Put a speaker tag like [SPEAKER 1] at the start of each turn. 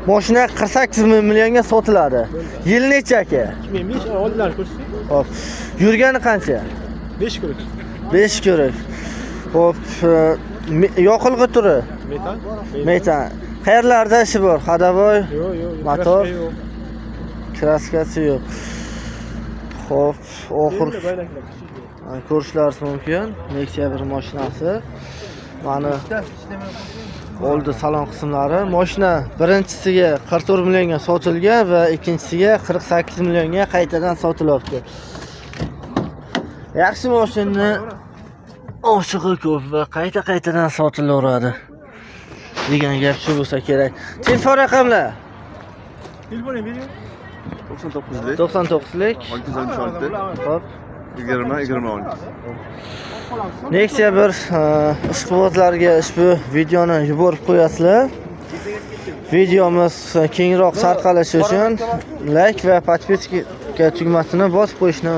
[SPEAKER 1] Mashina 48 millionga sotiladi. Yil necha aka?
[SPEAKER 2] 2005 oldinlar ko'rsak.
[SPEAKER 1] Xo'p. Yurgani qancha?
[SPEAKER 2] 5 ko'rik.
[SPEAKER 1] 5 ko'rik. Xo'p, yoqilg'i turi?
[SPEAKER 2] Metan.
[SPEAKER 1] Metan. Qayerlarda ishi bor? Xadavoy,
[SPEAKER 2] Yo'q.
[SPEAKER 1] motor, kraskasi yo'q. Xo'p, oxir ko'rishlaringiz mumkin. Nexia bir mashinasi. Mana oldi salon qismlari. Mashina birinchisiga 44 millionga sotilgan va ikkinchisiga 48 millionga qaytadan sotilyapti. Yaxshi mashina oshig'i ko'p va qaytadan sotilaveradi degan gap shu bo'lsa kerak. Telefon raqamlar?
[SPEAKER 2] Telefonim bering.
[SPEAKER 3] 99lik
[SPEAKER 1] 99lik
[SPEAKER 3] 616
[SPEAKER 1] hop
[SPEAKER 3] 20
[SPEAKER 1] Nexia bir ishqibozlarga ushbu videoni yuborib qo'yasizlar. Videomiz kengroq tarqalishi uchun like va podpiska tugmasini bosib qo'yishni